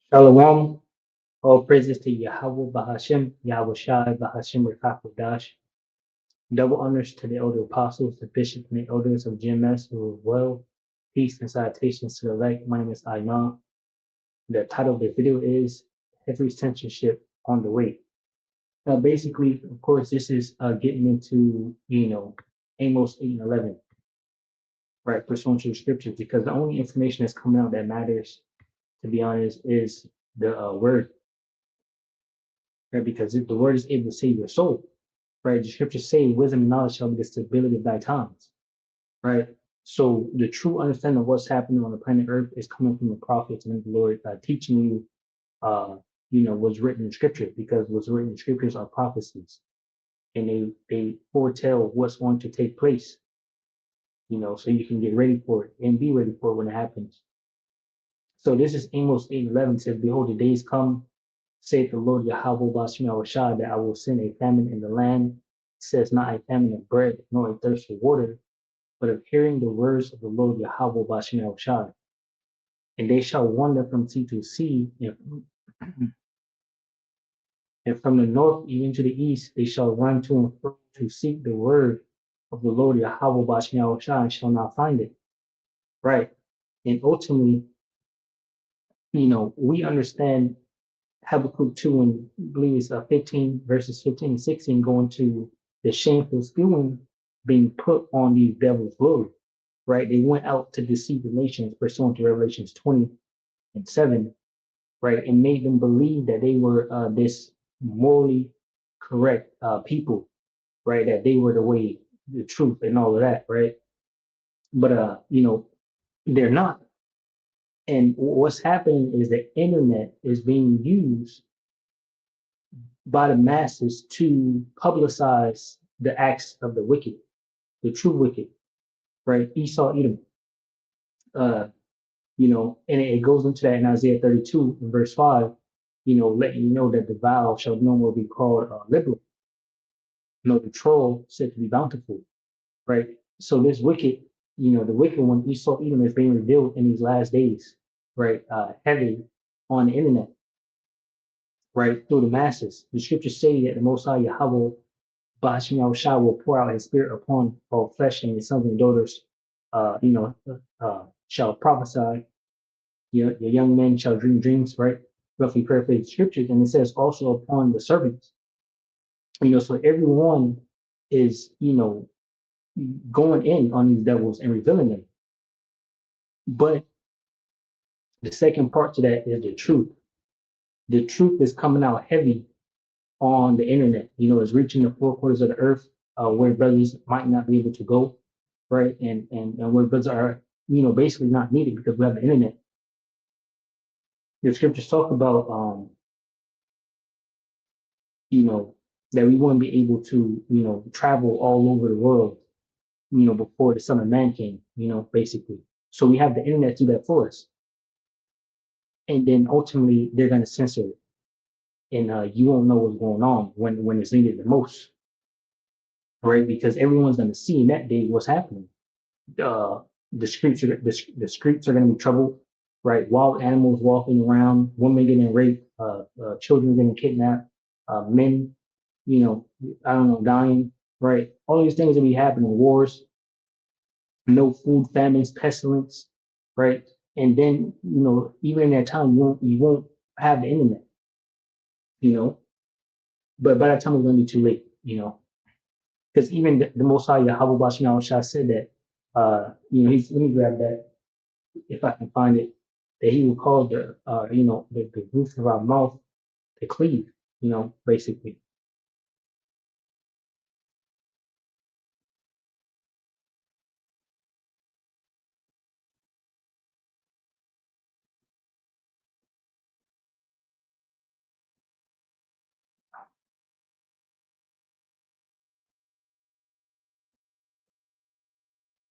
Shalom. All praises to Yahweh Bahashem, Yahweh Shai Bahashem Rekakodash. Double honors to the elder apostles, the bishops, and the elders of GMS who are well. Peace and salutations to the elect. My name is Ayman. The title of the video is Heavy Censorship on the Way. Now, basically, of course, this is getting into, Amos 8 and 11, right, pursuant to the scriptures, because the only information that's coming out that matters, to be honest, is the word, right? Because if the word is able to save your soul, right? The scriptures say wisdom and knowledge shall be the stability of thy times, right? So the true understanding of what's happening on the planet Earth is coming from the prophets and the Lord teaching you, what's written in scripture, because what's written in scriptures are prophecies, and they foretell what's going to take place, so you can get ready for it and be ready for it when it happens. So this is Amos 8:11 says, "Behold, the days come, saith the Lord Yahweh Bashem Yahushua, that I will send a famine in the land. It says not a famine of bread, nor a thirst for water, but of hearing the words of the Lord Yahweh Bashem Yahushua. And they shall wander from sea to sea, and from the north even to the east, they shall run to and fro to seek the word of the Lord Yahweh Bashem Yahushua, and shall not find it." Right. And ultimately, we understand Habakkuk 2 and I believe it's 15 verses 15 and 16 going to the shameful spewing being put on these devils' glory, right? They went out to deceive the nations pursuant to Revelations 20 and 7, right? And made them believe that they were this morally correct people, right? That they were the way, the truth, and all of that, right? But, they're not. And what's happening is the internet is being used by the masses to publicize the acts of the wicked, the true wicked, right? Esau, Edom, and it goes into that in Isaiah 32 in verse 5, letting you know that the vow shall no more be called liberal, no, the troll said to be bountiful, right? So this wicked, the wicked one, Esau, Edom, is being revealed in these last days, right? Heavy on the internet, right? Through the masses. The scriptures say that the Most High Yahweh Bahashim Shah will pour out his spirit upon all flesh, and his sons and daughters, shall prophesy. Your young men shall dream dreams, right? Roughly paraphrase scriptures. And it says also upon the servants, so everyone is, going in on these devils and revealing them. But the second part to that is the truth. The truth is coming out heavy on the internet, it's reaching the four quarters of the earth, where brothers might not be able to go, right? And where brothers are, basically not needed because we have the internet. The scriptures talk about, that we wouldn't be able to, travel all over the world, before the Son of Man came, basically. So we have the internet to do that for us. And then ultimately they're going to censor it. And you won't know what's going on when it's needed the most, right? Because everyone's going to see in that day what's happening. The streets are going to be troubled, right? Wild animals walking around, women getting raped, children getting kidnapped, men, I don't know, dying, right? All these things will be happening, wars, no food, famines, pestilence, right? And then, even in that time, you won't have the internet, you know, but by that time it's going to be too late, because even the Most High Yahweh Bashim Shah said that, let me grab that if I can find it, that he will cause the roof of our mouth to cleave, basically.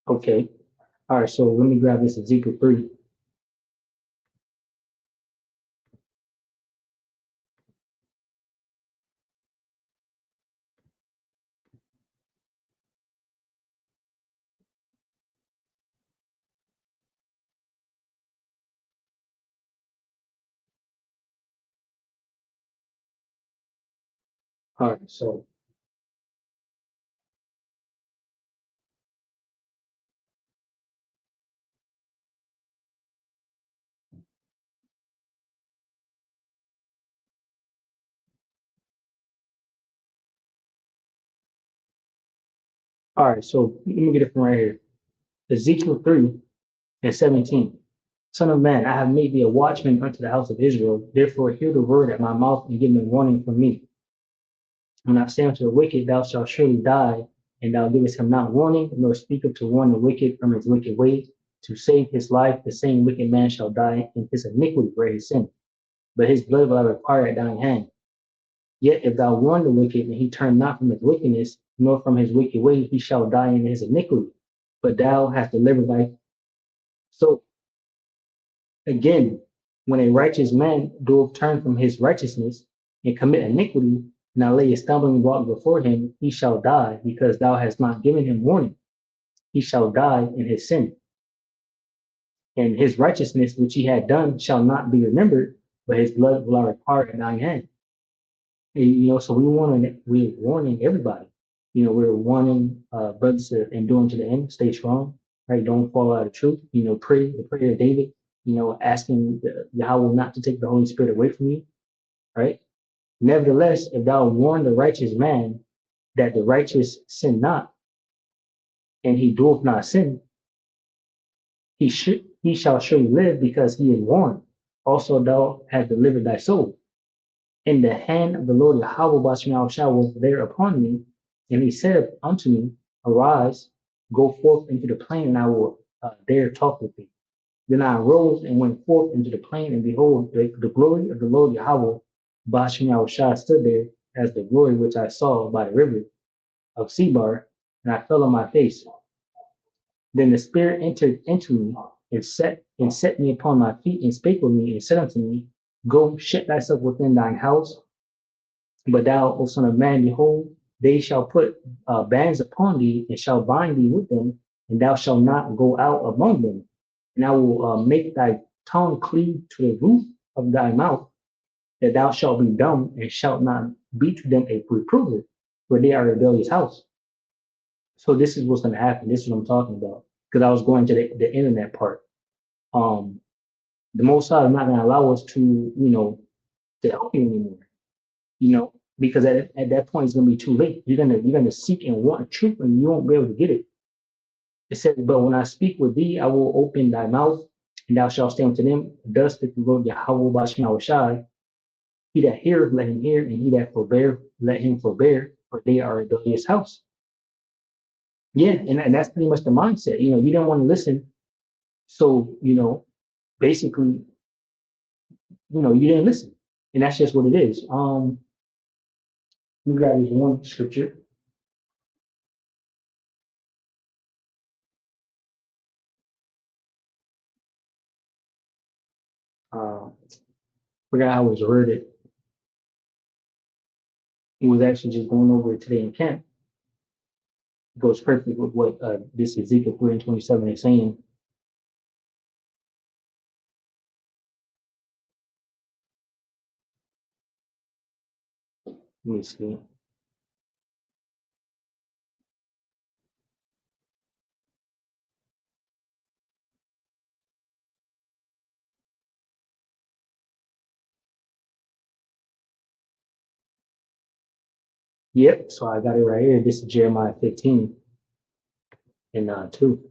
Okay. All right. So let me grab this Ezekiel 3. All right, so let me get it from right here. Ezekiel 3:17. Son of man, I have made thee a watchman unto the house of Israel. Therefore, hear the word at my mouth and give me warning from me. When I say unto the wicked, thou shalt surely die, and thou givest him not warning, nor speaketh to warn the wicked from his wicked way, to save his life, the same wicked man shall die in his iniquity where he sinned. But his blood will I require at thine hand. Yet if thou warn the wicked, and he turn not from his wickedness, nor from his wicked way, he shall die in his iniquity. But thou hast delivered thy. So again, when a righteous man doeth turn from his righteousness and commit iniquity, and I lay a stumbling block before him, he shall die, because thou hast not given him warning. He shall die in his sin. And his righteousness which he had done shall not be remembered, but his blood will I require at thine hand. So we're warning everybody. We're warning brothers to endure to the end, stay strong, right? Don't fall out of truth. Pray the prayer of David. Asking Yahweh not to take the Holy Spirit away from you, right? Nevertheless, if thou warn the righteous man that the righteous sin not, and he doeth not sin, he shall surely live because he is warned. Also, thou hast delivered thy soul. And the hand of the Lord Yahweh Bashem was there upon me, and he said unto me, Arise, go forth into the plain, and I will there talk with thee. Then I arose and went forth into the plain, and behold, the glory of the Lord Yahweh Bashem stood there as the glory which I saw by the river of Sebar, and I fell on my face. Then the Spirit entered into me and set me upon my feet and spake with me and said unto me, Go shut thyself within thine house. But thou, O son of man, behold, they shall put bands upon thee and shall bind thee with them, and thou shalt not go out among them. And I will make thy tongue cleave to the roof of thy mouth, that thou shalt be dumb and shalt not be to them a reprover, for they are a rebellious house. So this is what's going to happen. This is what I'm talking about. Because I was going to the internet part. Um, the Most High is not going to allow us to help you anymore. Because at that point it's gonna be too late. You're gonna seek and want truth, and you won't be able to get it. It says, "But when I speak with thee, I will open thy mouth, and thou shalt say unto them, Thus saith the Lord Yahweh Bashem Shai, He that heareth, let him hear, and he that forbear, let him forbear, for they are a rebellious house." Yeah, and that's pretty much the mindset. You don't want to listen, so basically, you didn't listen, and that's just what it is. We got this one scripture. Uh, forgot how it was worded. He was actually just going over it today in camp. It goes perfectly with what this Ezekiel 3:27 is saying. Let me see. Yep, so I got it right here. This is Jeremiah 15 and 2,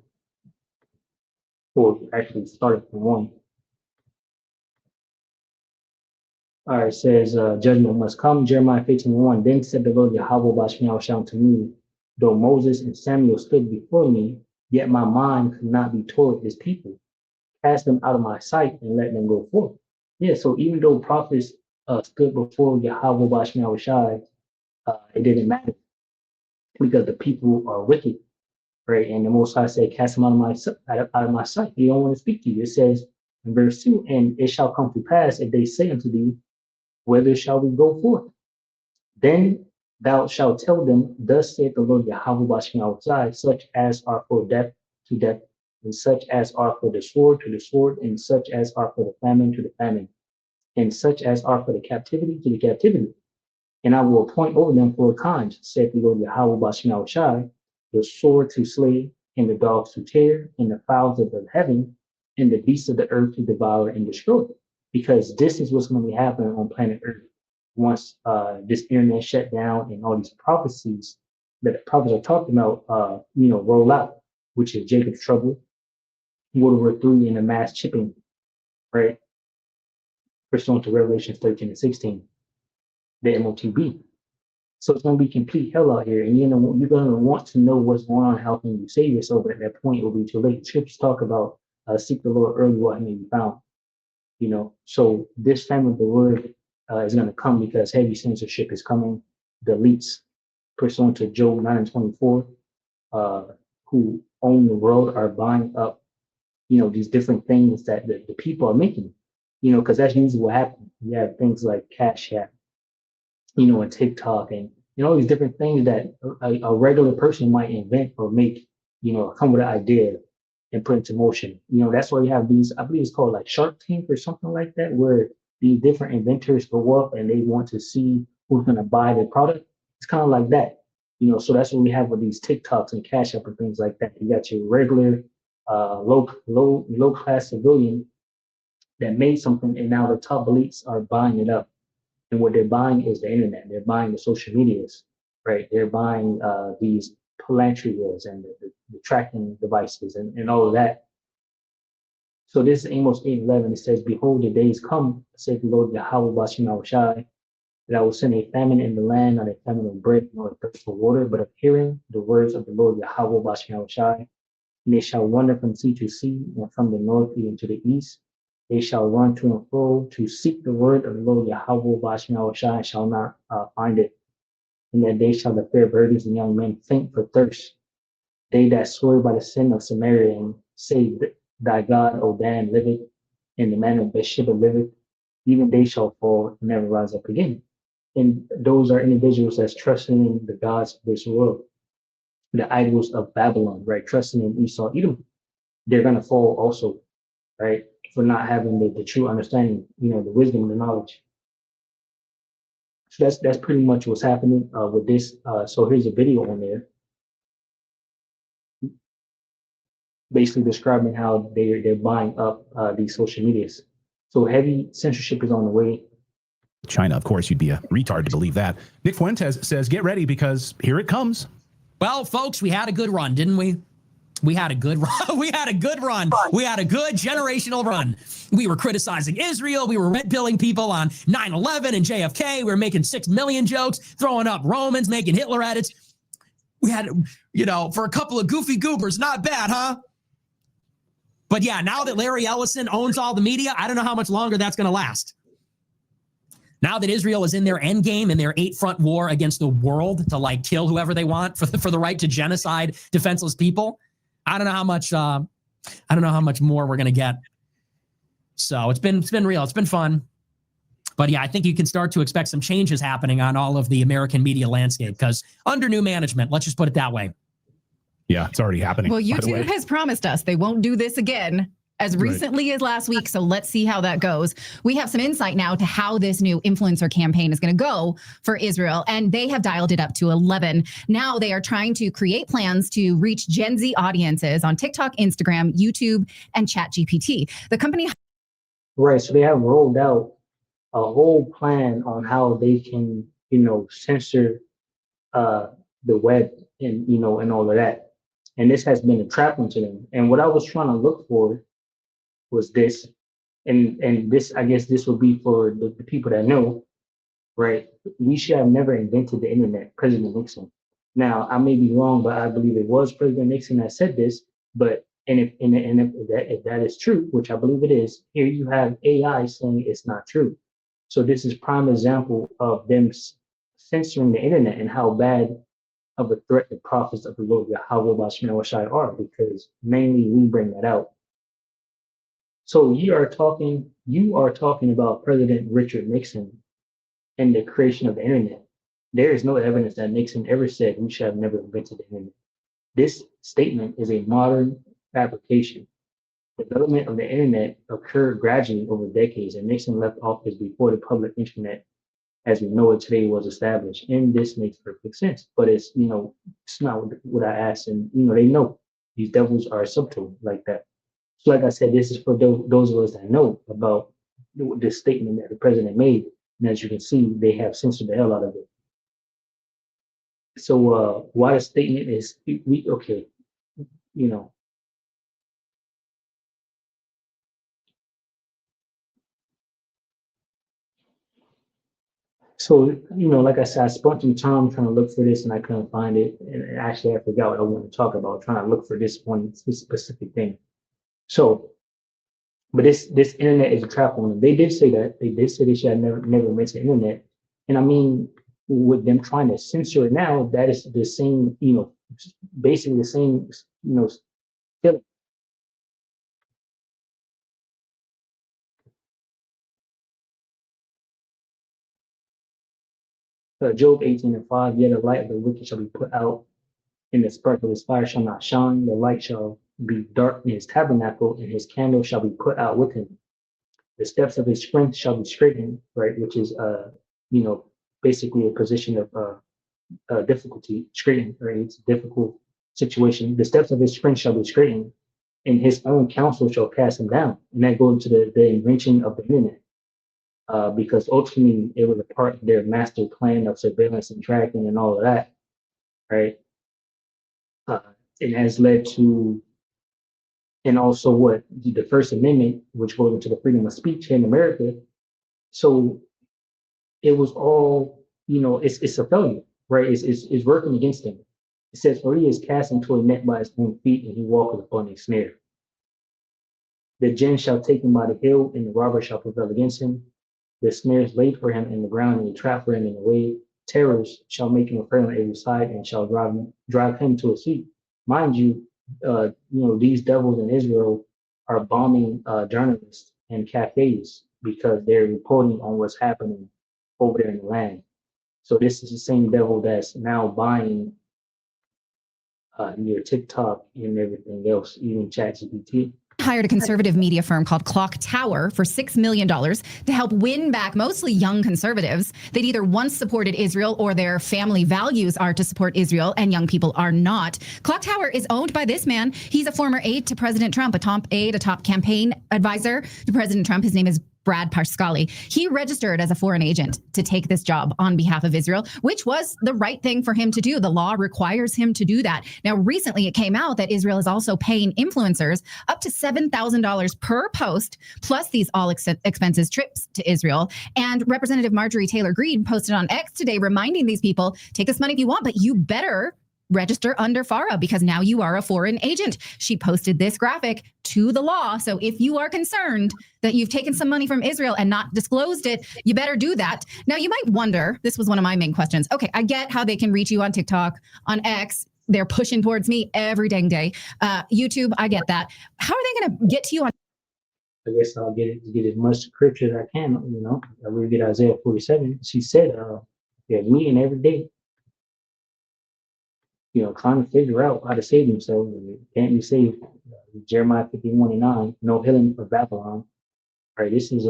or actually starting from 1. All right, it says, Judgment must come, Jeremiah 15:1. Then said the Lord Yahweh Bashmiel to me, though Moses and Samuel stood before me, yet my mind could not be toward his people. Cast them out of my sight and let them go forth. Yeah, so even though prophets stood before Yahweh Bashmiel Shai, it didn't matter because the people are wicked, right? And the Most High said, "Cast them out of my sight." He don't want to speak to you. It says in verse 2, "And it shall come to pass if they say unto thee, Whither shall we go forth? Then thou shalt tell them, Thus saith the Lord Yahweh Bashim outside, such as are for death to death, and such as are for the sword to the sword, and such as are for the famine to the famine, and such as are for the captivity to the captivity." And I will appoint over them 4 kinds, saith the Lord Yahweh Bashem Yahushai, the sword to slay, and the dogs to tear, and the fowls of the heaven, and the beasts of the earth to devour and destroy. Because this is what's going to be happening on planet Earth once this internet shut down and all these prophecies that the prophets are talking about, roll out, which is Jacob's trouble, World War III, and the mass chipping, right? Pursuant to Revelation 13 and 16, the MOTB. So it's going to be complete hell out here. And you're going to want to know what's going on. How can you save yourself? But at that point, it will be too late. Scriptures talk about seek the Lord early while he may be found. So this time of the word is going to come because heavy censorship is coming. The elites, pursuant to Job 9 and 24, who own the world, are buying up, these different things that the people are making, because that's usually what happens. You have things like Cash App, and TikTok, and all these different things that a regular person might invent or make, come with an idea and put into motion. That's why you have these, I believe it's called like Shark Tank or something like that, where these different inventors go up and they want to see who's going to buy their product. It's kind of like that, so that's what we have with these TikToks and Cash App and things like that. You got your regular, low class civilian that made something, and now the top elites are buying it up. And what they're buying is the internet. They're buying the social medias, right? They're buying these palantrias and the tracking devices and all of that. So this is Amos 8:11. It says, "Behold, the days come, saith the Lord Yahweh Bashem Yahushai, that I will send a famine in the land, not a famine of bread, nor a thirst for water, but of hearing the words of the Lord Yahweh Bashem Yahushai. And they shall wander from sea to sea, and from the north even to the east. They shall run to and fro to seek the word of the Lord Yahweh Bashem Yahushai, and shall not find it. And that day shall the fair virgins and young men faint for thirst. They that swear by the sin of Samaria and say, Thy God, O Dan, liveth, and the man of Beersheba liveth, even they shall fall and never rise up again." And those are individuals that's trusting in the gods of this world, the idols of Babylon, right? Trusting in Esau, Edom. They're going to fall also, right? For not having the true understanding, the wisdom and the knowledge. So that's pretty much what's happening with this. So here's a video on there, basically describing how they're buying up these social medias. So heavy censorship is on the way. China, of course, you'd be a retard to believe that. Nick Fuentes says, get ready because here it comes. Well, folks, we had a good run, didn't we? We had a good run. We had a good run. We had a good generational run. We were criticizing Israel. We were red pilling people on 9/11 and JFK. We were making 6 million jokes, throwing up Romans, making Hitler edits. We had, for a couple of goofy goobers, not bad, huh? But yeah, now that Larry Ellison owns all the media, I don't know how much longer that's going to last. Now that Israel is in their end game in their 8-front war against the world to kill whoever they want for the right to genocide defenseless people, I don't know how much more we're going to get. So it's been real. It's been fun. But yeah, I think you can start to expect some changes happening on all of the American media landscape because under new management, let's just put it that way. Yeah, it's already happening. Well, YouTube has promised us they won't do this again as recently as last week. So let's see how that goes. We have some insight now to how this new influencer campaign is going to go for Israel. And they have dialed it up to 11. Now they are trying to create plans to reach Gen Z audiences on TikTok, Instagram, YouTube, and ChatGPT. The company. Right. So they have rolled out a whole plan on how they can, censor the web and, and all of that. And this has been a trap into them. And what I was trying to look for was this, and this, I guess this will be for the people that know, right? We should have never invented the internet, President Nixon. Now, I may be wrong, but I believe it was President Nixon that said this. But if that is true, which I believe it is, here you have AI saying it's not true. So this is prime example of them censoring the internet and how bad of a threat the prophets of the Lord Yahweh Bashem Yahushai are, because mainly we bring that out. So you are talking about President Richard Nixon and the creation of the internet. There is no evidence that Nixon ever said we should have never invented the internet. This statement is a modern fabrication. The development of the internet occurred gradually over decades, and Nixon left office before the public internet as we know it today was established. And this makes perfect sense. But it's, it's not what I asked. And, they know these devils are subtle like that. So like I said, this is for those of us that know about this statement that the president made. And as you can see, they have censored the hell out of it. So why the statement is, okay, you know, so, like I said, I spent some time trying to look for this and I couldn't find it. And actually, I forgot what I wanted to talk about, trying to look for this specific thing. So, but this internet is a trap on them. They did say that. They did say they should have never mentioned internet. And I mean, with them trying to censor it now, that is the same, basically the same, feeling. Job 18:5, yet the light of the wicked shall be put out, and the spark of his fire shall not shine. The light shall be dark in his tabernacle, and his candle shall be put out with him. The steps of his strength shall be straightened, right? Which is, basically a position of difficulty, straightened, right? It's a difficult situation. The steps of his strength shall be straightened, and his own counsel shall cast him down. And that goes to the invention of the internet. Because ultimately it was a part of their master plan of surveillance and tracking and all of that, right? It has led to, and also what the First Amendment, which goes into the freedom of speech in America. So it was all, it's a failure, right? It's working against him. It says, for he is cast into a net by his own feet, and he walketh upon a snare. The gin shall take him by the heel, and the robber shall prevail against him. The snares laid for him in the ground, and the trap for him in the way. Terrors shall make him afraid on every side, and shall drive him to a seat. Mind you, these devils in Israel are bombing journalists and cafes because they're reporting on what's happening over there in the land. So this is the same devil that's now buying your TikTok and everything else, even ChatGPT. Hired a conservative media firm called Clock Tower for $6 million to help win back mostly young conservatives. They'd either once supported Israel or their family values are to support Israel and young people are not. Clock Tower is owned by this man. He's a former aide to President Trump, a top campaign advisor to President Trump. His name is Brad Parscale. He registered as a foreign agent to take this job on behalf of Israel, which was the right thing for him to do. The law requires him to do that. Now, recently it came out that Israel is also paying influencers up to $7,000 per post, plus these all expenses trips to Israel. And Representative Marjorie Taylor Greene posted on X today reminding these people, take this money if you want, but you better register under FARA because now you are a foreign agent. She posted this graphic to the law. So if you are concerned that you've taken some money from Israel and not disclosed it, you better do that. Now you might wonder, this was one of my main questions. Okay, I get how they can reach you on TikTok, on X. They're pushing towards me every dang day. YouTube, I get that. How are they going to get to you on? I guess I'll get as much scripture as I can, I will get Isaiah 47. She said, yeah, meeting every day. Trying to figure out how to save themselves. Can't be saved. Jeremiah 51:9, no healing for Babylon. All right, this is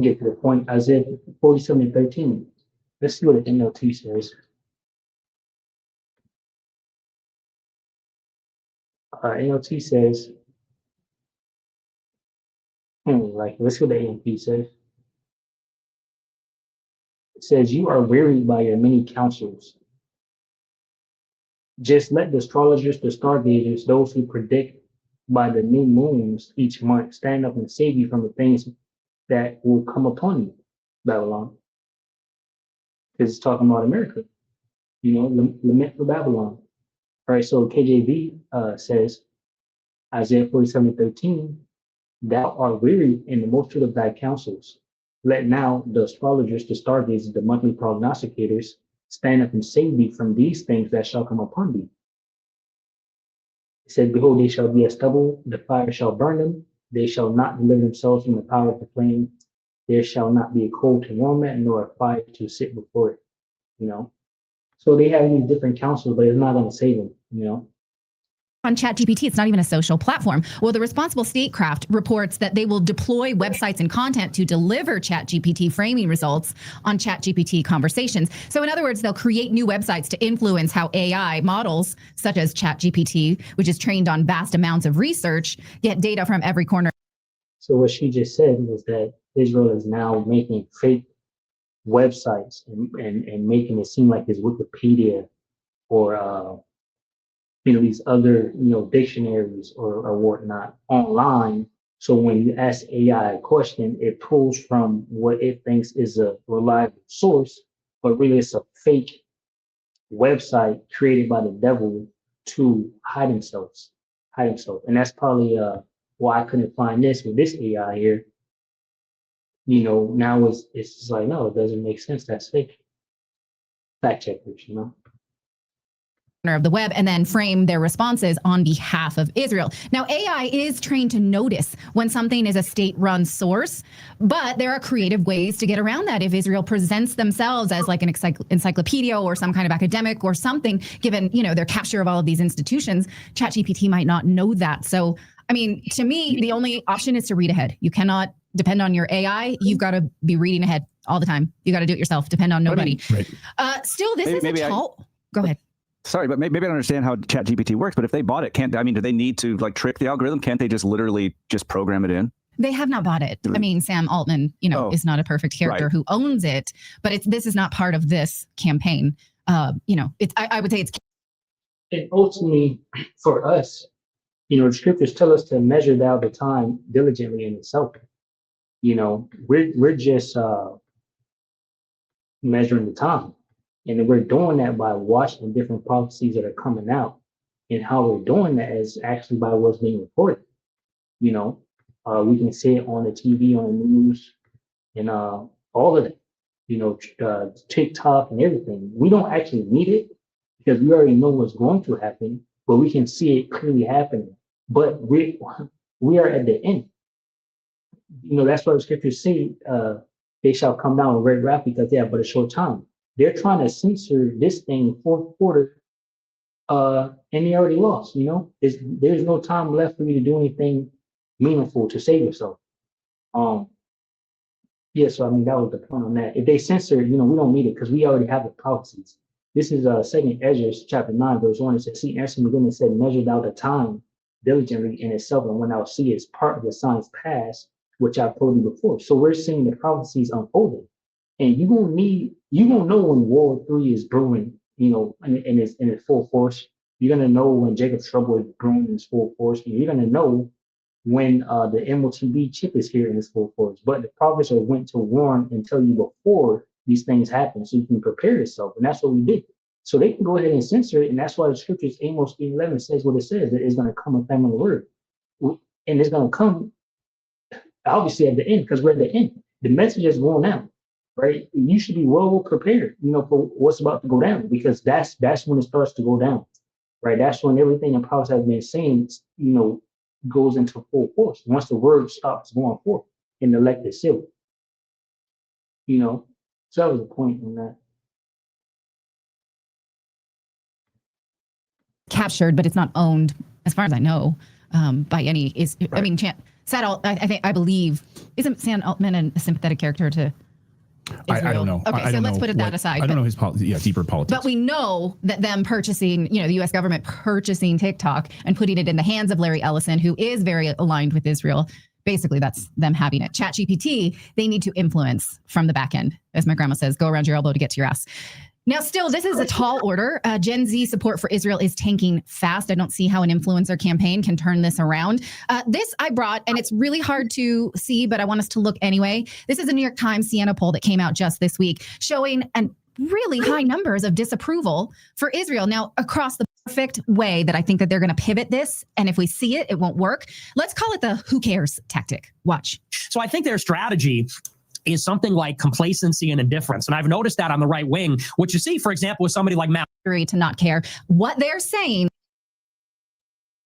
get to the point. Isaiah 47:13. Let's see what the NLT says. NLT says, let's see what the AMP says. It says, you are wearied by your many counsels. Just let the astrologers, the stargazers, those who predict by the new moons each month, stand up and save you from the things that will come upon you, Babylon. Because it's talking about America, lament for Babylon. All right, so KJV says, Isaiah 47:13, thou art weary in the multitude of thy counsels. Let now the astrologers, the stargazers, the monthly prognosticators stand up and save thee from these things that shall come upon thee. It said, behold, they shall be as stubble, the fire shall burn them, they shall not deliver themselves from the power of the flame, there shall not be a coal to warm it, nor a fire to sit before it, So they have these different counsels, but it's not going to save them, on ChatGPT, it's not even a social platform. Well, the Responsible Statecraft reports that they will deploy websites and content to deliver ChatGPT framing results on ChatGPT conversations. So in other words, they'll create new websites to influence how AI models, such as ChatGPT, which is trained on vast amounts of research, get data from every corner. So what she just said was that Israel is now making fake websites and making it seem like it's Wikipedia or these other dictionaries or whatnot online. So when you ask AI a question, it pulls from what it thinks is a reliable source, but really it's a fake website created by the devil to hide himself. And that's probably why I couldn't find this with this AI here. Now it's just like, no, it doesn't make sense. That's fake. Fact checkers, of the web and then frame their responses on behalf of Israel. Now, AI is trained to notice when something is a state-run source, but there are creative ways to get around that. If Israel presents themselves as like an encyclopedia or some kind of academic or something, given their capture of all of these institutions, ChatGPT might not know that. So, I mean, to me, the only option is to read ahead. You cannot depend on your AI. You've got to be reading ahead all the time. You got to do it yourself. Depend on nobody. Still, this is a tall. Go ahead. Sorry, but maybe I don't understand how ChatGPT works. But if they bought it, do they need to trick the algorithm? Can't they just literally program it in? They have not bought it. I mean, Sam Altman, is not a perfect character who owns it, but this is not part of this campaign. I would say it's. And ultimately, for us, the scriptures tell us to measure thou the time diligently in itself. We're just measuring the time. And we're doing that by watching different prophecies that are coming out. And how we're doing that is actually by what's being reported. We can see it on the TV, on the news, and all of that. TikTok and everything. We don't actually need it because we already know what's going to happen, but we can see it clearly happening. But we are at the end. That's why the scriptures say they shall come down with red wrath because they have but a short time. They're trying to censor this thing fourth quarter, and they already lost. There's no time left for you to do anything meaningful to save yourself. So I mean that was the point on that. If they censor, we don't need it because we already have the prophecies. This is 2 Ezra chapter 9 verse 1. It says, "See, answering the goodness said, measure thou the time diligently in itself, and when thou see it's part of the signs past, which I've told you before." So we're seeing the prophecies unfolding. And you're gonna know when World War III is brewing, in its full force. You're gonna know when Jacob's trouble is brewing in its full force. You're gonna know when the MOTB chip is here in its full force. But the prophets are went to warn and tell you before these things happen, so you can prepare yourself. And that's what we did. So they can go ahead and censor it, and that's why the scriptures, Amos 11 says what it says, that it's gonna come a famine of word. And it's gonna come obviously at the end, because we're at the end. The message is going out. Right, you should be well prepared, for what's about to go down, because that's when it starts to go down, right? That's when everything the prophets have been saying, goes into full force. Once the word stops going forth in the elected seal, so that was the point on that. Captured, but it's not owned, as far as I know, by any. Right. I mean, I believe isn't Sam Altman a sympathetic character to? I don't know. Okay, so let's put that aside. I don't know his deeper politics. But we know that them purchasing, the U.S. government purchasing TikTok and putting it in the hands of Larry Ellison, who is very aligned with Israel. Basically, that's them having it. ChatGPT, they need to influence from the back end. As my grandma says, go around your elbow to get to your ass. Now, still, this is a tall order. Gen Z support for Israel is tanking fast. I don't see how an influencer campaign can turn this around. This I brought, and it's really hard to see, but I want us to look anyway. This is a New York Times Siena poll that came out just this week, showing really high numbers of disapproval for Israel. Now, across the perfect way that I think that they're going to pivot this, and if we see it, it won't work. Let's call it the who cares tactic. Watch. So I think their strategy is something like complacency and indifference. And I've noticed that on the right wing, which you see, for example, with somebody like Matt. To not care what they're saying.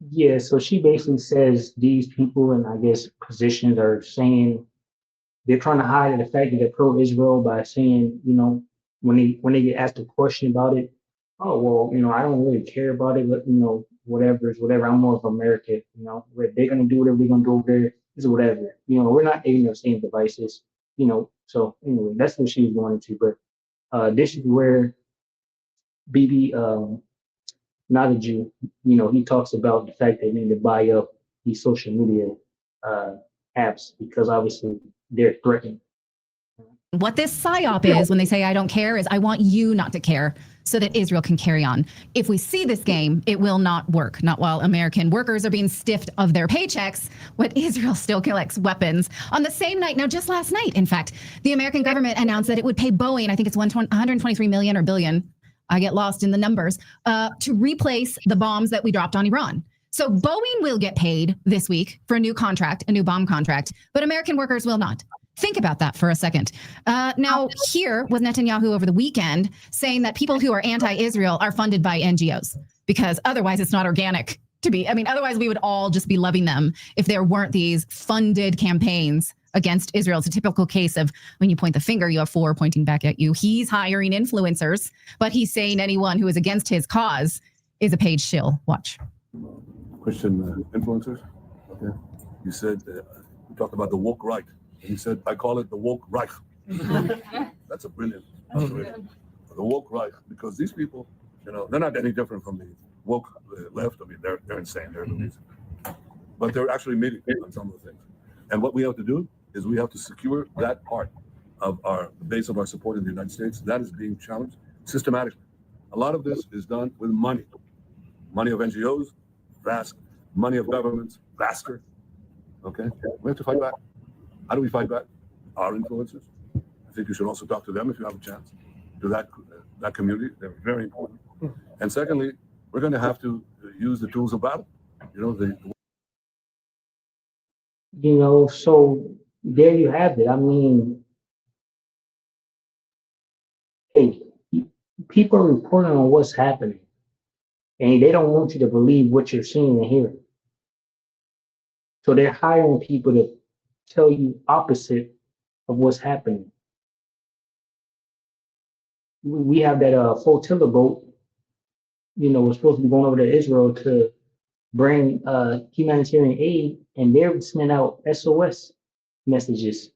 Yeah, so she basically says these people, and I guess positions, are saying they're trying to hide the fact that they're pro-Israel by saying, when they get asked a question about it, oh, well, I don't really care about it, but, whatever is whatever. I'm more of America, where they're gonna do whatever they're gonna do over there is whatever. We're not taking the same devices, So anyway, that's what she was going into. But this is where BB, not a Jew, he talks about the fact that they need to buy up these social media apps because obviously they're threatened. What this psyop is when they say I don't care is I want you not to care so that Israel can carry on. If we see this game, it will not work. Not while American workers are being stiffed of their paychecks, when Israel still collects weapons. On the same night, now just last night, in fact, the American government announced that it would pay Boeing, I think it's 123 million or billion, I get lost in the numbers, to replace the bombs that we dropped on Iran. So Boeing will get paid this week for a new contract, a new bomb contract, but American workers will not. Think about that for a second. Now, here was Netanyahu over the weekend saying that people who are anti-Israel are funded by NGOs because otherwise it's not organic to be. I mean, otherwise we would all just be loving them if there weren't these funded campaigns against Israel. It's a typical case of when you point the finger, you have four pointing back at you. He's hiring influencers, but he's saying anyone who is against his cause is a paid shill. Watch. Christian influencers. Okay. You said, you talked about the woke right. And he said, I call it the woke Reich. That's a brilliant observation. The woke Reich, because these people, they're not any different from the woke left. I mean, they're insane. They're amazing. But they're actually meeting on some of the things. And what we have to do is we have to secure that part of the base of our support in the United States. That is being challenged systematically. A lot of this is done with money. Money of NGOs, vast. Money of governments, vaster. Okay? We have to fight back. How do we fight back? Our influencers. I think you should also talk to them if you have a chance. To that community, they're very important. And secondly, we're going to have to use the tools of battle. So there you have it. I mean, hey, people are reporting on what's happening, and they don't want you to believe what you're seeing and hearing. So they're hiring people to tell you opposite of what's happening. We have that flotilla boat, we're supposed to be going over to Israel to bring humanitarian aid, and they're sending out SOS messages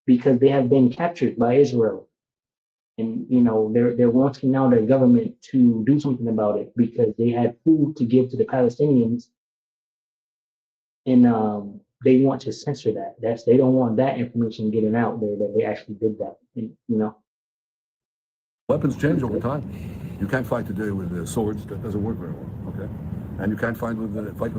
because they have been captured by Israel. And they're wanting now their government to do something about it because they had food to give to the Palestinians, and they want to censor that. They don't want that information getting out there that they actually did that. Weapons change over time. You can't fight today with swords. That doesn't work very well. Okay, and you can't fight with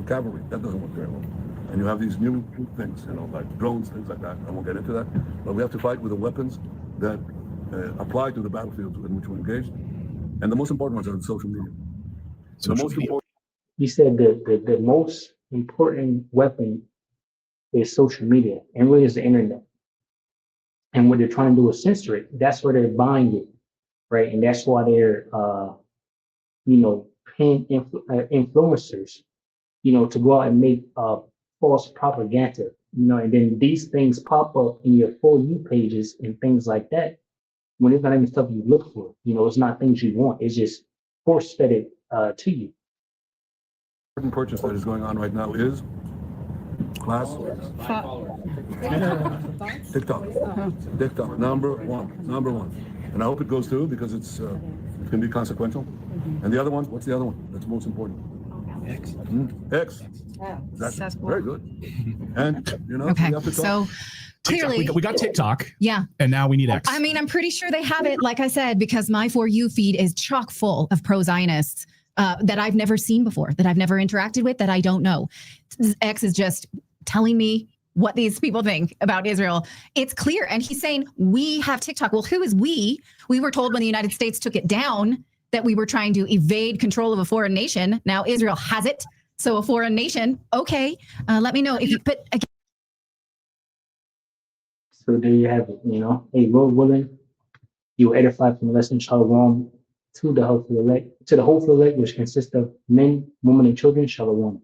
cavalry. That doesn't work very well. And you have these new things, like drones, things like that. I won't get into that. But we have to fight with the weapons that apply to the battlefield in which we're engaged. And the most important ones are in social media. You said the most important weapon is social media, and really is the internet. And what they're trying to do is censor it. That's where they're buying it, right? And that's why they're, paying influencers, to go out and make false propaganda, and then these things pop up in your For You pages and things like that. When it's not even stuff you look for, it's not things you want. It's just force fed it to you. Important purchase that is going on right now is TikTok, number one. And I hope it goes through because it can be consequential. And the other one, what's the other one that's most important? X. That's very good. And okay, we have to talk. So clearly we got TikTok. Yeah. And now we need X. I mean, I'm pretty sure they have it, like I said, because my For You feed is chock full of pro-Zionists that I've never seen before, that I've never interacted with, that I don't know. X is just telling me what these people think about Israel. It's clear. And he's saying, we have TikTok. Well, who is we? We were told when the United States took it down that we were trying to evade control of a foreign nation. Now Israel has it. So a foreign nation. Okay. Let me know if you put. So there you have it, Hey, Lord willing, you edify from the lesson Shalom to the hopeful elect, which consists of men, women, and children, Shalom.